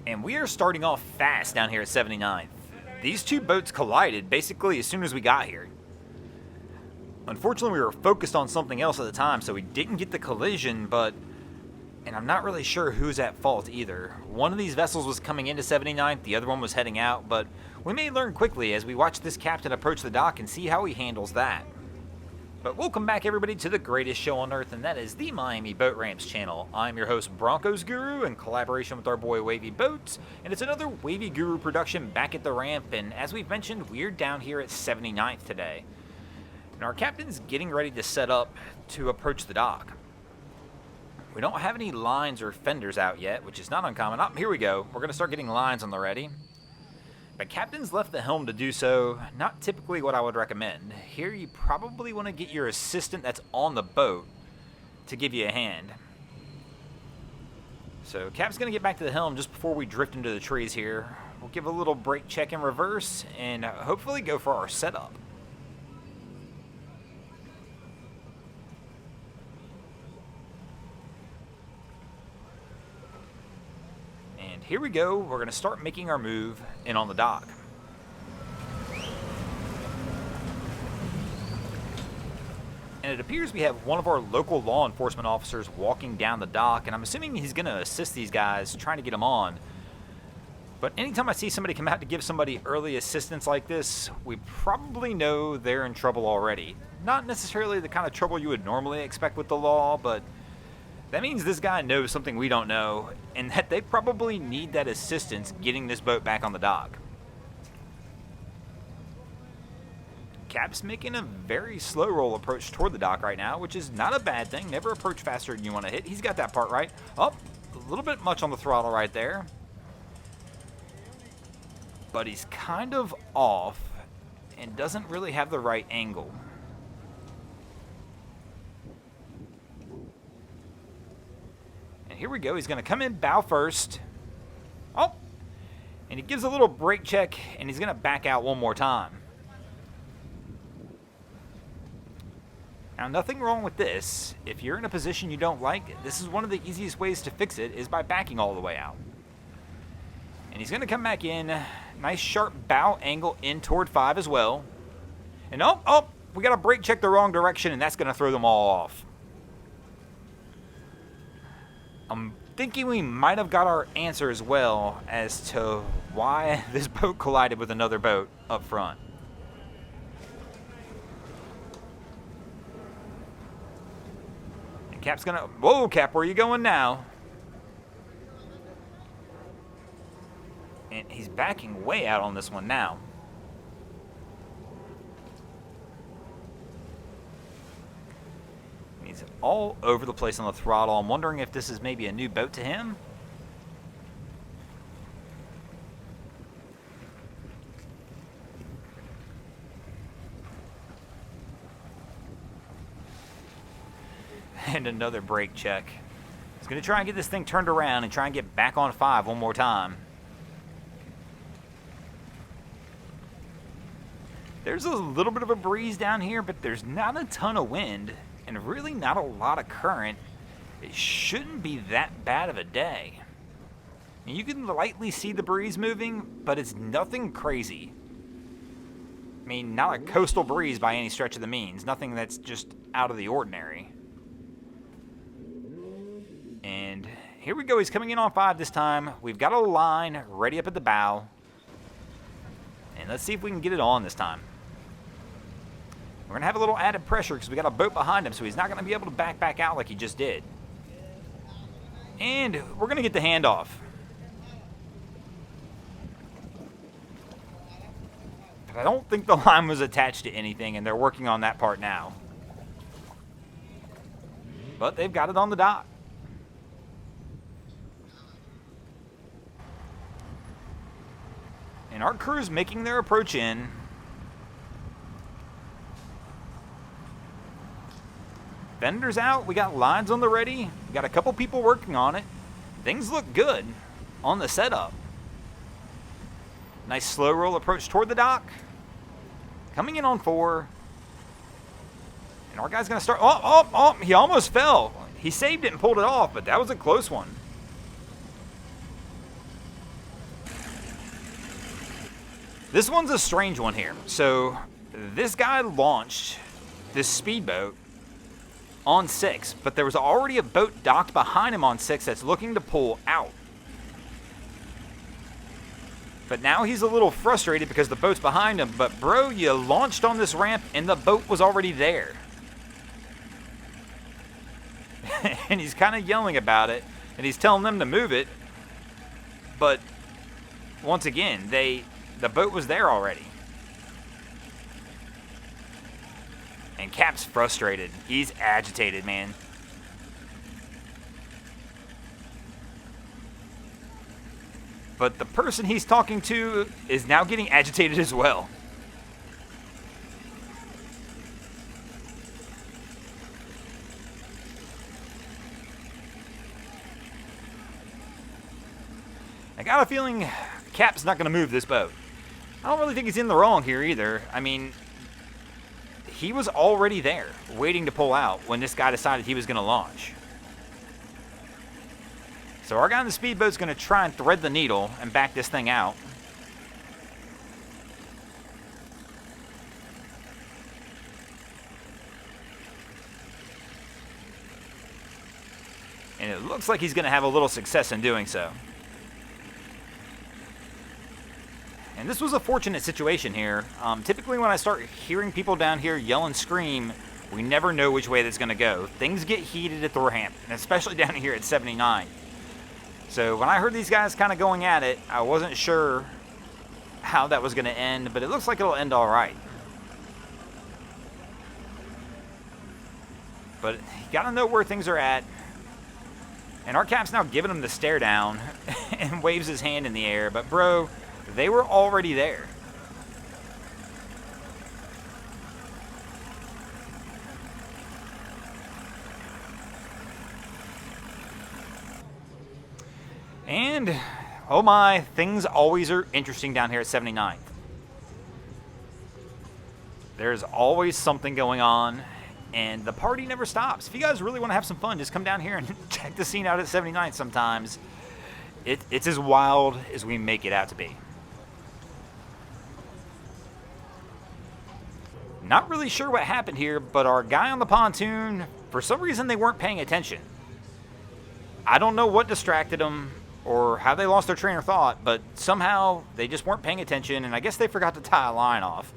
And we are starting off fast down here at 79th. These two boats collided basically as soon as we got here. Unfortunately, we were focused on something else at the time, so we didn't get the collision, but... And I'm not really sure who's at fault either. One of these vessels was coming into 79th, the other one was heading out, but we may learn quickly as we watch this captain approach the dock and see how he handles that. But welcome back, everybody, to the greatest show on earth, and that is the Miami Boat Ramps channel. I'm your host, Broncos Guru, in collaboration with our boy Wavy Boats, and it's another Wavy Guru production back at the ramp, and as we've mentioned, we're down here at 79th today. And our captain's getting ready to set up to approach the dock. We don't have any lines or fenders out yet, which is not uncommon. Oh, here we go. We're going to start getting lines on the ready. But captain's left the helm to do so, not typically what I would recommend. Here you probably want to get your assistant that's on the boat to give you a hand. So Cap's going to get back to the helm just before we drift into the trees here. We'll give a little brake check in reverse and hopefully go for our setup. Here we go, we're going to start making our move in on the dock. And it appears we have one of our local law enforcement officers walking down the dock, and I'm assuming he's going to assist these guys trying to get them on. But anytime I see somebody come out to give somebody early assistance like this, we probably know they're in trouble already. Not necessarily the kind of trouble you would normally expect with the law, but that means this guy knows something we don't know, and that they probably need that assistance getting this boat back on the dock. Cap's making a very slow roll approach toward the dock right now, which is not a bad thing. Never approach faster than you want to hit. He's got that part right. Oh, a little bit much on the throttle right there. But he's kind of off and doesn't really have the right angle. Here we go. He's going to come in bow first. Oh, and he gives a little brake check, and he's going to back out one more time. Now, nothing wrong with this. If you're in a position you don't like, this is one of the easiest ways to fix it, is by backing all the way out. And he's going to come back in. Nice sharp bow angle in toward 5 as well. And we got to brake check the wrong direction, and that's going to throw them all off. I'm thinking we might have got our answer as well as to why this boat collided with another boat up front. And Cap's gonna... Whoa, Cap, where are you going now? And he's backing way out on this one now. He's all over the place on the throttle. I'm wondering if this is maybe a new boat to him. And another brake check. He's going to try and get this thing turned around and try and get back on 5 one more time. There's a little bit of a breeze down here, but there's not a ton of wind. And really not a lot of current. It shouldn't be that bad of a day. And you can lightly see the breeze moving, but it's nothing crazy. I mean, not a coastal breeze by any stretch of the means. Nothing that's just out of the ordinary. And here we go. He's coming in on 5 this time. We've got a line ready up at the bow. And let's see if we can get it on this time. We're going to have a little added pressure because we got a boat behind him, so he's not going to be able to back out like he just did. And we're going to get the handoff. But I don't think the line was attached to anything, and they're working on that part now. But they've got it on the dock. And our crew's making their approach in. Fenders out, we got lines on the ready, we got a couple people working on it. Things look good on the setup. Nice slow roll approach toward the dock. Coming in on 4. And our guy's going to start, he almost fell. He saved it and pulled it off, but that was a close one. This one's a strange one here. So this guy launched this speedboat on 6, but there was already a boat docked behind him on 6 that's looking to pull out. But now he's a little frustrated because the boat's behind him. But bro, you launched on this ramp and the boat was already there. And he's kind of yelling about it, and he's telling them to move it. But once again, the boat was there already. And Cap's frustrated. He's agitated, man. But the person he's talking to is now getting agitated as well. I got a feeling Cap's not going to move this boat. I don't really think he's in the wrong here either. I mean, he was already there, waiting to pull out when this guy decided he was going to launch. So our guy in the speedboat's going to try and thread the needle and back this thing out. And it looks like he's going to have a little success in doing so. And this was a fortunate situation here. Typically when I start hearing people down here yell and scream, we never know which way that's going to go. Things get heated at the ramp, and especially down here at 79. So when I heard these guys kind of going at it, I wasn't sure how that was going to end, but it looks like it'll end all right. But you got to know where things are at. And our Cap's now giving him the stare down and waves his hand in the air. But bro, they were already there. And, oh my, things always are interesting down here at 79th. There's always something going on, and the party never stops. If you guys really want to have some fun, just come down here and check the scene out at 79th sometimes. It's as wild as we make it out to be. Not really sure what happened here, but our guy on the pontoon, for some reason they weren't paying attention. I don't know what distracted them or how they lost their train of thought, but somehow they just weren't paying attention, and I guess they forgot to tie a line off.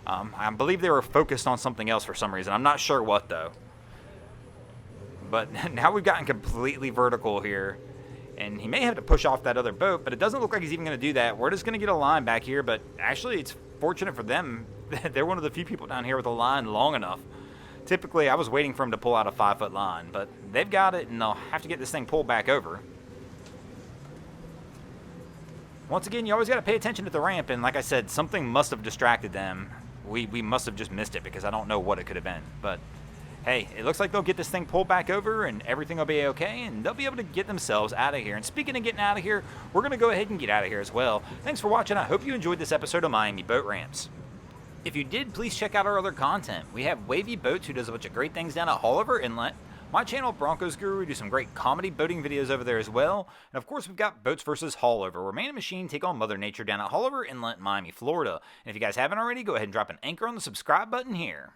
I believe they were focused on something else for some reason. I'm not sure what, though. But now we've gotten completely vertical here, and he may have to push off that other boat, but it doesn't look like he's even going to do that. We're just going to get a line back here, but actually it's fortunate for them. They're one of the few people down here with a line long enough. Typically, I was waiting for him to pull out a 5-foot line, but they've got it, and they'll have to get this thing pulled back over. Once again, you always got to pay attention to the ramp, and like I said, something must have distracted them. We must have just missed it because I don't know what it could have been. But, hey, it looks like they'll get this thing pulled back over, and everything will be okay, and they'll be able to get themselves out of here. And speaking of getting out of here, we're going to go ahead and get out of here as well. Thanks for watching. I hope you enjoyed this episode of Miami Boat Ramps. If you did, please check out our other content. We have Wavy Boats, who does a bunch of great things down at Haulover Inlet. My channel, Broncos Guru, we do some great comedy boating videos over there as well. And of course, we've got Boats vs. Haulover, where man and machine take on Mother Nature down at Haulover Inlet, Miami, Florida. And if you guys haven't already, go ahead and drop an anchor on the subscribe button here.